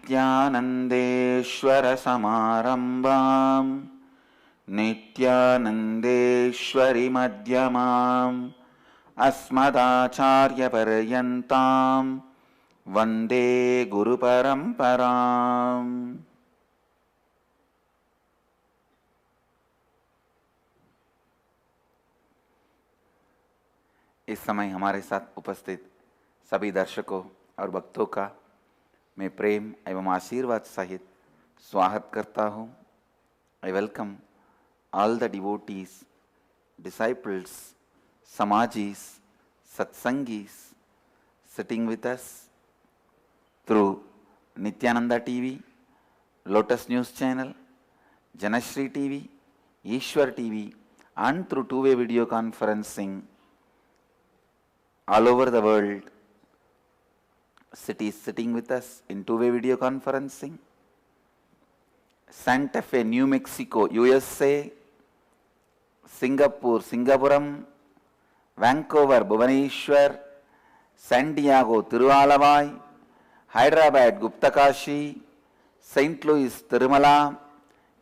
नित्यानन्देश्वरसमारम्भां नित्यानन्देश्वरिमध्यमाम् अस्मदाचार्यपर्यन्तां वन्दे गुरुपरम्पराम्। इस समय हमारे साथ उपस्थित सभी दर्शकों और भक्तों का मैं प्रेम एवं आशीर्वाद सहित स्वागत करता हूँ। I welcome all the devotees, disciples, samajis, satsangis sitting with us through Nityananda TV, Lotus News Channel, Janashri TV, Ishwar TV and through two-way video conferencing all over the world. Cities sitting with us in two-way video conferencing. Santa Fe, New Mexico, USA, Singapore, Singapuram, Vancouver, Bhubaneswar, San Diego, Tiruvalavai, Hyderabad, Guptakashi, St. Louis, Tirumala,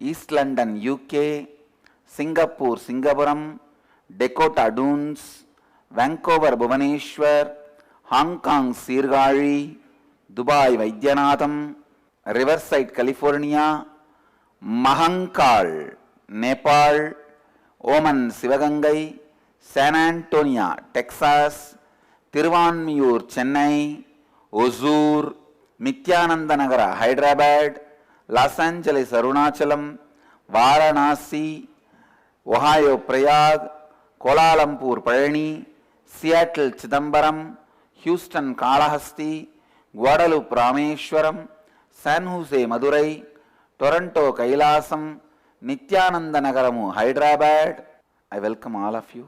East London, UK, Singapore, Singapuram, Dakota Dunes, Vancouver, Bhubaneswar, Hong Kong, Sirgari, Dubai, Vaidyanatham, Riverside, California, Mahankal, Nepal, Oman, Sivagangai, San Antonio, Texas, Tiruvanmiyur, Chennai, Hosur, Nityanandanagara, Hyderabad, Los Angeles, Arunachalam, Varanasi, Ohio, Prayag, Kuala Lumpur, Palani, Seattle, Chidambaram, Houston, Kalahasti, Guadalupe, Rameshwaram, San Jose, Madurai, Toronto, Kailasam, Nityanandanagaramu, Hyderabad. I welcome all of you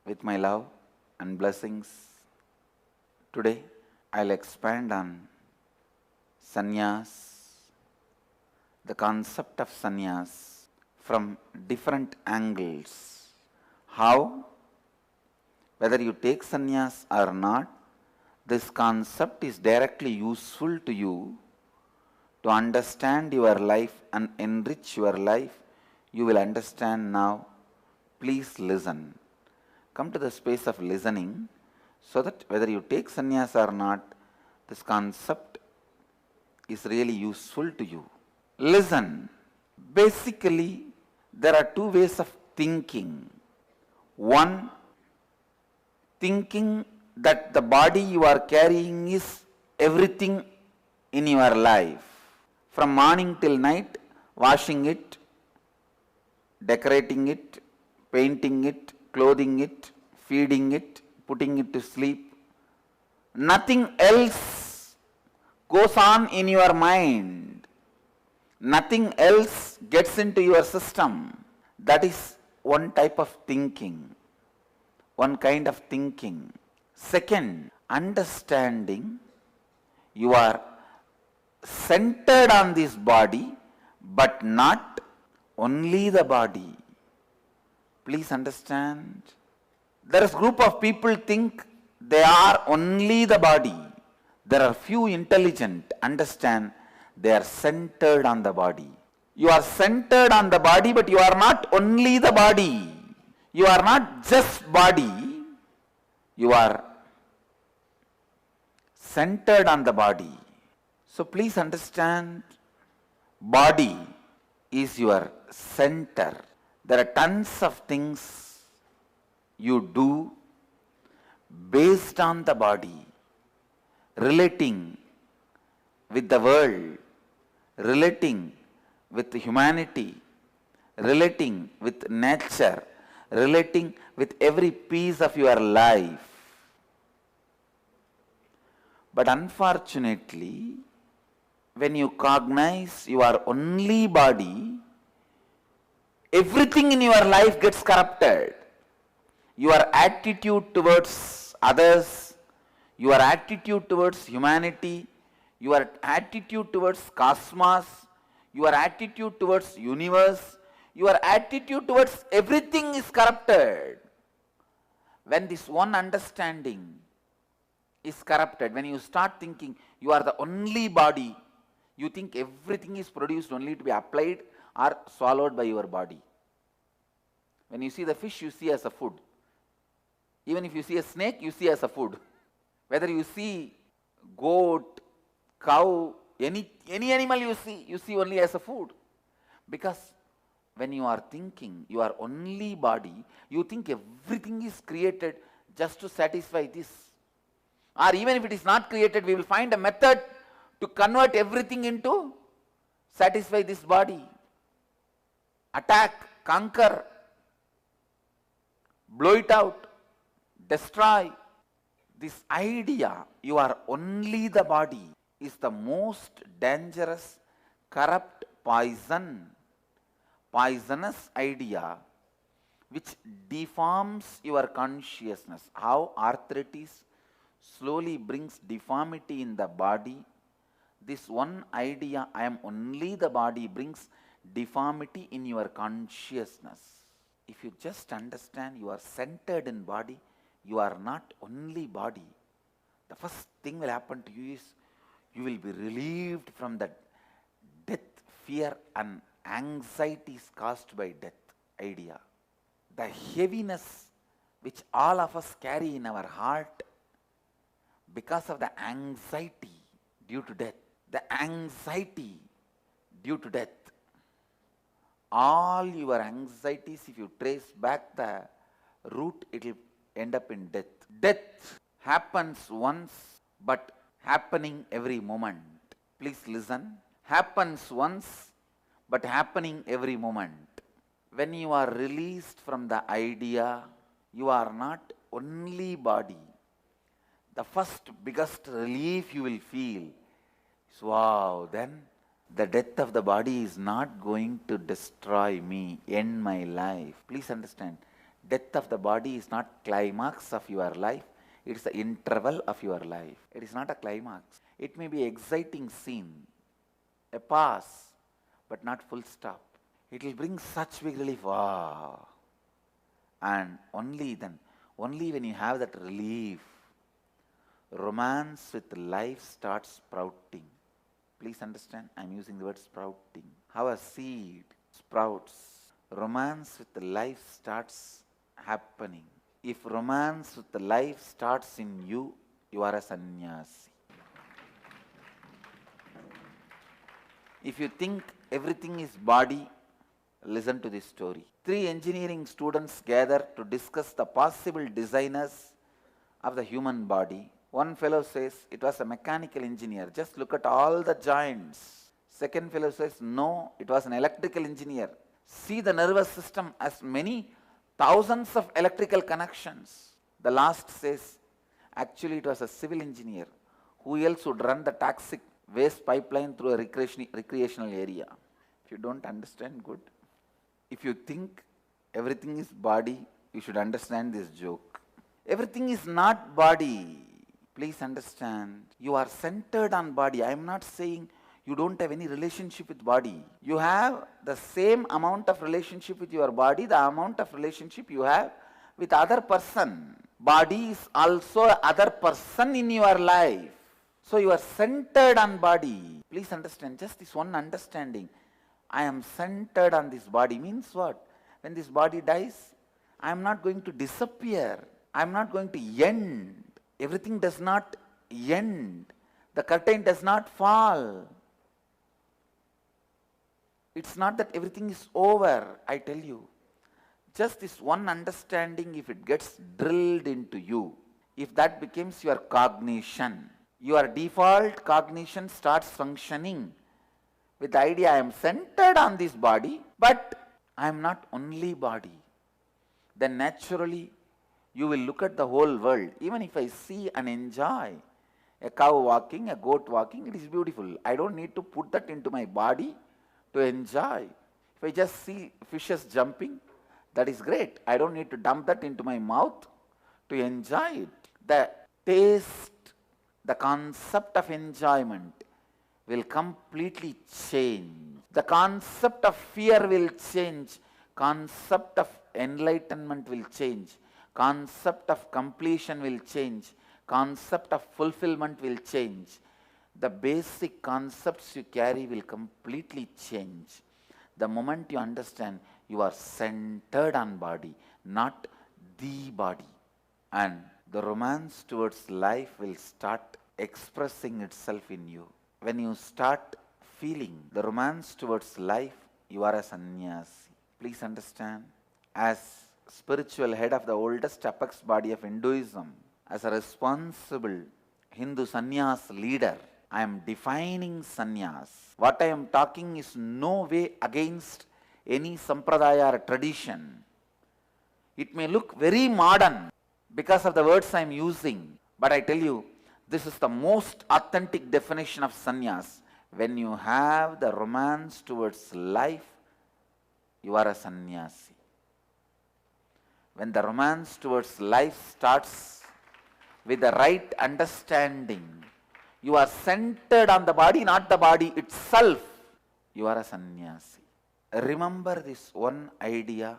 with my love and blessings. Today, I'll expand on sannyas, the concept of sannyas from different angles. How? Whether you take sannyas or not, this concept is directly useful to you to understand your life and enrich your life. You will understand now. Please listen. Come to the space of listening so that whether you take sannyas or not, this concept is really useful to you. Listen. Basically, there are two ways of thinking. One, thinking that the body you are carrying is everything in your life. From morning till night, washing it, decorating it, painting it, clothing it, feeding it, putting it to sleep. Nothing else goes on in your mind. Nothing else gets into your system. That is one type of thinking, one kind of thinking. Second, understanding you are centered on this body, but not only the body. Please understand. There is a group of people think they are only the body. There are few intelligent, understand they are centered on the body. You are centered on the body, but you are not only the body. You are not just body. You are centered on the body. So please understand, body is your center. There are tons of things you do based on the body, relating with the world, relating with humanity, relating with nature, relating with every piece of your life. But unfortunately, when you cognize you are only body, everything in your life gets corrupted. Your attitude towards others, your attitude towards humanity, your attitude towards cosmos, your attitude towards universe, your attitude towards everything is corrupted. When this one understanding is corrupted, when you start thinking you are the only body, You think everything is produced only to be applied or swallowed by your body. When you see the fish, you see as a food. Even if you see a snake, you see as a food. Whether you see goat, cow, any animal you see only as a food. Because when you are thinking, you are only body, you think everything is created just to satisfy this. Or even if it is not created, we will find a method to convert everything into satisfy this body. Attack, conquer, blow it out, destroy. This idea, you are only the body, is the most dangerous, corrupt poisonous idea which deforms your consciousness. How arthritis slowly brings deformity in the body. This one idea, I am only the body, brings deformity in your consciousness. If you just understand you are centered in body, you are not only body, the first thing will happen to you is you will be relieved from the death, fear and anxieties caused by death idea. The heaviness which all of us carry in our heart because of the anxiety due to death. The anxiety due to death. All your anxieties, if you trace back the root, it will end up in death. Death happens once, but happening every moment. Please listen. Happens once, but happening every moment. When you are released from the idea, you are not only body. The first biggest relief you will feel is, wow, then the death of the body is not going to destroy me, end my life. Please understand, death of the body is not climax of your life, it is the interval of your life. It is not a climax. It may be exciting scene, a pause, but not full stop. It will bring such big relief, wow. And only then, only when you have that relief, romance with life starts sprouting. Please understand, I am using the word sprouting. How a seed sprouts, romance with life starts happening. If romance with life starts in you, you are a sannyasi. If you think everything is body, listen to this story. 3 engineering students gather to discuss the possible designers of the human body. One fellow says it was a mechanical engineer. Just look at all the joints. Second fellow says no, it was an electrical engineer. See the nervous system as many thousands of electrical connections. The last says actually it was a civil engineer. Who else would run the toxic waste pipeline through a recreational area? If you don't understand, good. If you think everything is body, you should understand this joke. Everything is not body. Please understand, you are centered on body. I am not saying you don't have any relationship with body. You have the same amount of relationship with your body, the amount of relationship you have with other person. Body is also other person in your life. So you are centered on body. Please understand, just this one understanding. I am centered on this body means what? When this body dies, I am not going to disappear. I am not going to end. Everything does not end. The curtain does not fall. It's not that everything is over, I tell you. Just this one understanding, if it gets drilled into you, if that becomes your cognition, your default cognition starts functioning with the idea I am centered on this body, but I am not only body. Then naturally, you will look at the whole world. Even if I see and enjoy a cow walking, a goat walking, it is beautiful. I don't need to put that into my body to enjoy. If I just see fishes jumping, that is great. I don't need to dump that into my mouth to enjoy it. The taste, the concept of enjoyment will completely change. The concept of fear will change. Concept of enlightenment will change. Concept of completion will change. Concept of fulfillment will change. the basic concepts you carry will completely change. The moment you understand you are centered on body, not the body. And the romance towards life will start expressing itself in you. When you start feeling the romance towards life, you are a sannyasi. Please understand, as spiritual head of the oldest apex body of Hinduism, as a responsible Hindu sannyas leader, I am defining sannyas. What I am talking is no way against any sampradaya or tradition. It may look very modern because of the words I am using, but I tell you, this is the most authentic definition of sannyas. When you have the romance towards life, you are a sannyasi. When the romance towards life starts with the right understanding, you are centered on the body, not the body itself, you are a sannyasi. Remember this one idea,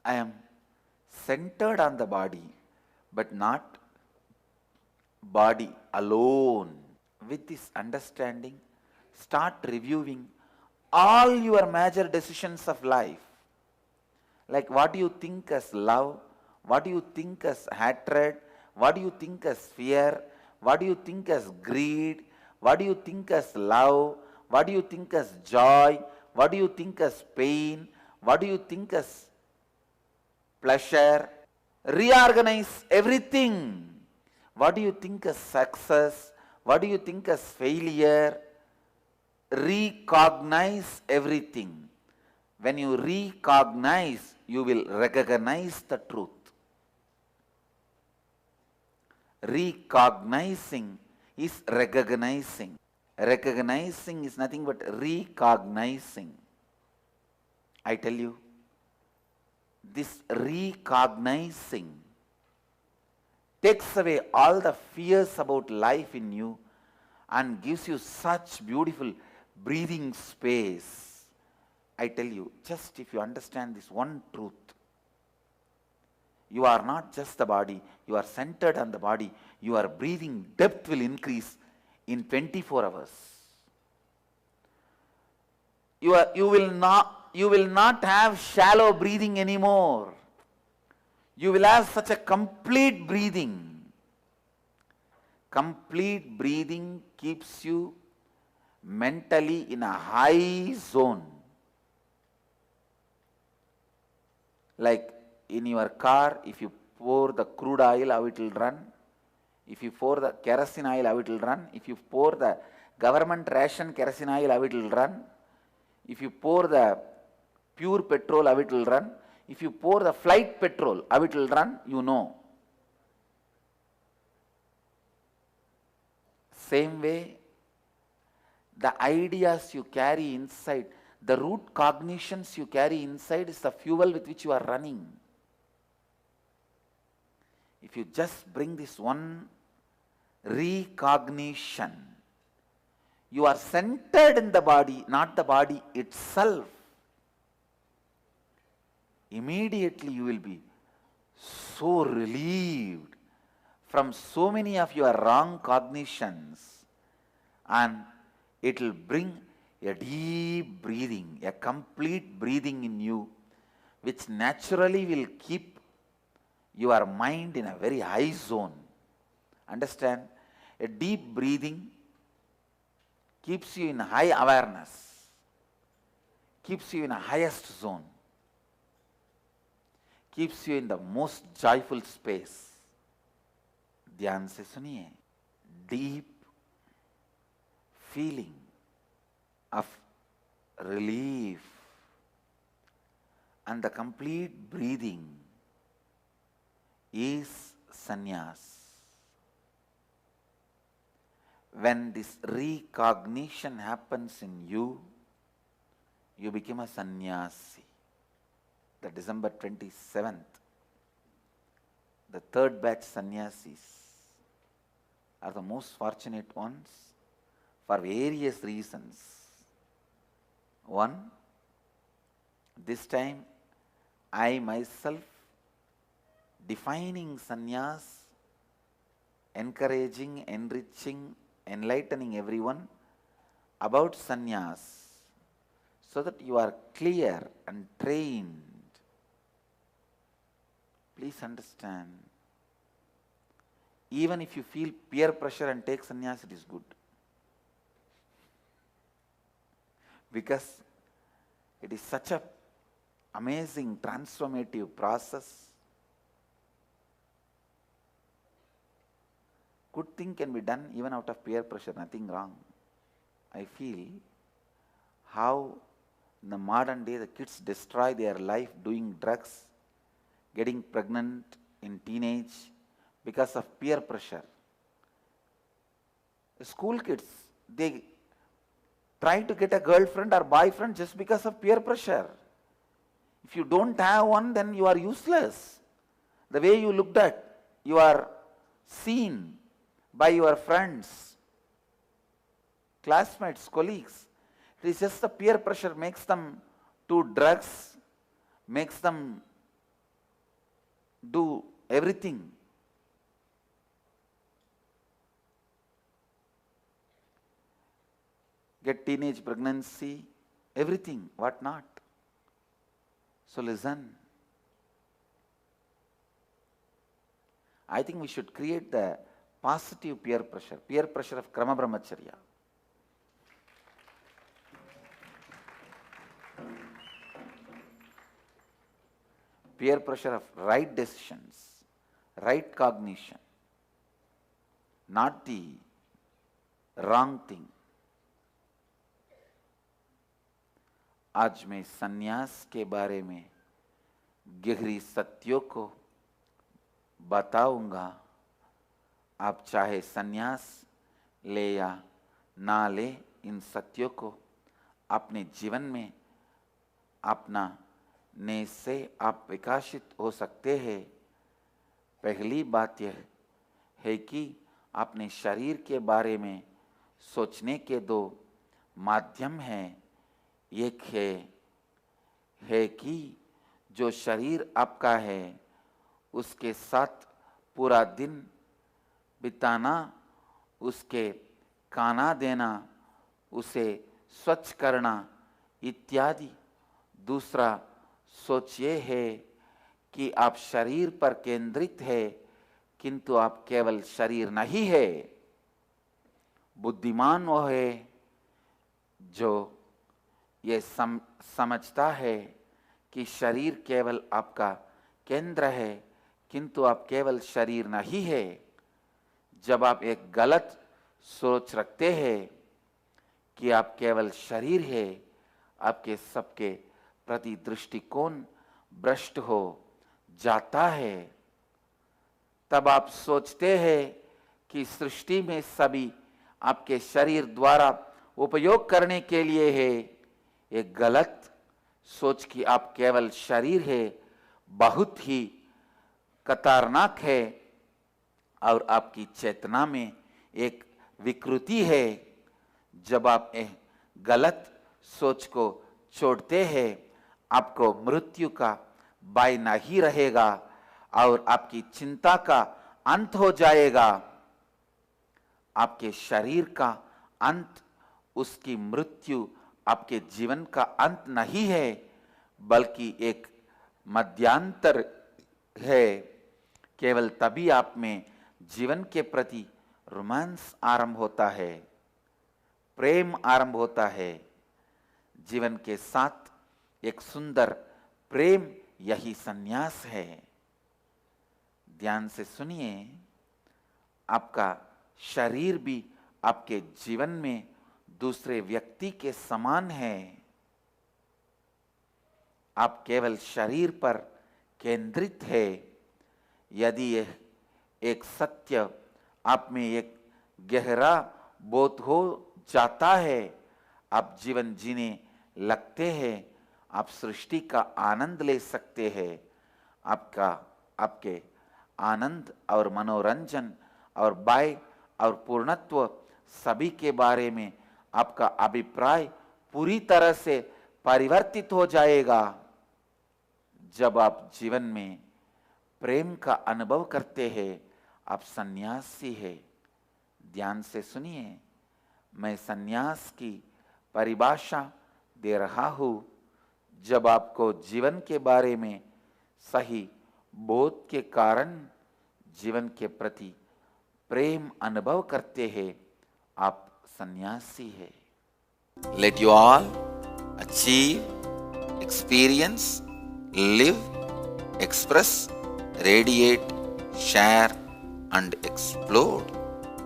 I am centered on the body, but not body alone. With this understanding, start reviewing all your major decisions of life. Like, what do you think as love? What do you think as hatred? What do you think as fear? What do you think as greed? What do you think as love? What do you think as joy? What do you think as pain? What do you think as pleasure? Reorganize everything. What do you think as success? What do you think as failure? Recognize everything. When you recognize, you will recognize the truth. Recognizing is recognizing. Recognizing is nothing but recognizing. I tell you, this recognizing takes away all the fears about life in you and gives you such beautiful breathing space. I tell you, just if you understand this one truth, you are not just the body, you are centered on the body, your breathing depth will increase in 24 hours. You will not have shallow breathing anymore. You will have such a complete breathing. Complete breathing keeps you mentally in a high zone. Like in your car, if you pour the crude oil, how it will run. If you pour the kerosene oil, how it will run. If you pour the government ration kerosene oil, how it will run. If you pour the pure petrol, how it will run. If you pour the flight petrol, how it will run, you know. Same way, the ideas you carry inside, the root cognitions you carry inside is the fuel with which you are running. If you just bring this one recognition, you are centered in the body, not the body itself. Immediately you will be so relieved from so many of your wrong cognitions, and it will bring a deep breathing, a complete breathing in you, which naturally will keep your mind in a very high zone. Understand? A deep breathing keeps you in high awareness, keeps you in a highest zone, keeps you in the most joyful space. ध्यान से सुनिए. Deep feeling of relief and the complete breathing is sannyas. When this recognition happens in you, you become a sannyasi. The December 27th, the third batch sannyasis are the most fortunate ones for various reasons. One, this time I myself defining sannyas, encouraging, enriching, enlightening everyone about sannyas so that you are clear and trained. Please understand, even if you feel peer pressure and take sannyas, it is good. Because it is such a amazing transformative process. Good thing can be done even out of peer pressure, nothing wrong. I feel how in the modern day the kids destroy their life doing drugs, getting pregnant in teenage because of peer pressure. The school kids, they try to get a girlfriend or boyfriend just because of peer pressure. If you don't have one, then you are useless. The way you looked at, you are seen by your friends, classmates, colleagues. It is just the peer pressure makes them do drugs, makes them do everything. Get teenage pregnancy, everything, what not. So listen. I think we should create the positive peer pressure of Krama Brahmacharya. Peer pressure of right decisions, right cognition, not the wrong thing. आज मैं संन्यास के बारे में गहरी सत्यों को बताऊंगा। आप चाहे संन्यास ले या ना ले, इन सत्यों को अपने जीवन में अपनाने से आप विकसित हो सकते हैं। पहली बात यह है कि अपने शरीर के बारे में सोचने के दो माध्यम हैं। एक है कि जो शरीर आपका है उसके साथ पूरा दिन बिताना, उसके खाना देना, उसे स्वच्छ करना इत्यादि। दूसरा सोच ये है कि आप शरीर पर केंद्रित है, किंतु आप केवल शरीर नहीं है। बुद्धिमान वो है जो ये समझता है कि शरीर केवल आपका केंद्र है, किंतु आप केवल शरीर नहीं है। जब आप एक गलत सोच रखते हैं कि आप केवल शरीर है, आपके सबके प्रति दृष्टिकोण भ्रष्ट हो जाता है। तब आप सोचते हैं कि सृष्टि में सभी आपके शरीर द्वारा उपयोग करने के लिए है। एक गलत सोच कि आप केवल शरीर है बहुत ही खतरनाक है और आपकी चेतना में एक विकृति है। जब आप गलत सोच को छोड़ते हैं, आपको मृत्यु का भय नहीं रहेगा और आपकी चिंता का अंत हो जाएगा। आपके शरीर का अंत, उसकी मृत्यु आपके जीवन का अंत नहीं है, बल्कि एक मध्यांतर है। केवल तभी आप में जीवन के प्रति रोमांस आरंभ होता है, प्रेम आरंभ होता है। जीवन के साथ एक सुंदर प्रेम, यही संन्यास है। ध्यान से सुनिए, आपका शरीर भी आपके जीवन में दूसरे व्यक्ति के समान है। आप केवल शरीर पर केंद्रित है। यदि यह एक सत्य आप में एक गहरा बोध हो जाता है, आप जीवन जीने लगते हैं, आप सृष्टि का आनंद ले सकते हैं। आपके आनंद और मनोरंजन और बाय और पूर्णत्व सभी के बारे में आपका अभिप्राय पूरी तरह से परिवर्तित हो जाएगा। जब आप जीवन में प्रेम का अनुभव करते हैं, आप सन्यासी है। ध्यान से सुनिए, मैं सन्यास की परिभाषा दे रहा हूं। जब आपको जीवन के बारे में सही बोध के कारण जीवन के प्रति प्रेम अनुभव करते हैं, आप सन्यासी है। Let you all achieve, experience, live, express, radiate, share and explode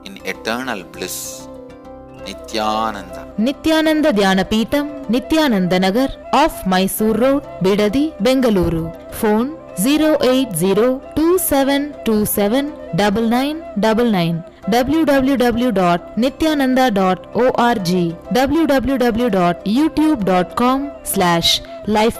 in eternal bliss. Nityananda. Nityananda Dhyanapitham, Nityananda Nagar, off Mysore Road, Bidadi, Bengaluru. Phone 08027279999. www.nityananda.org. www.youtube.com/life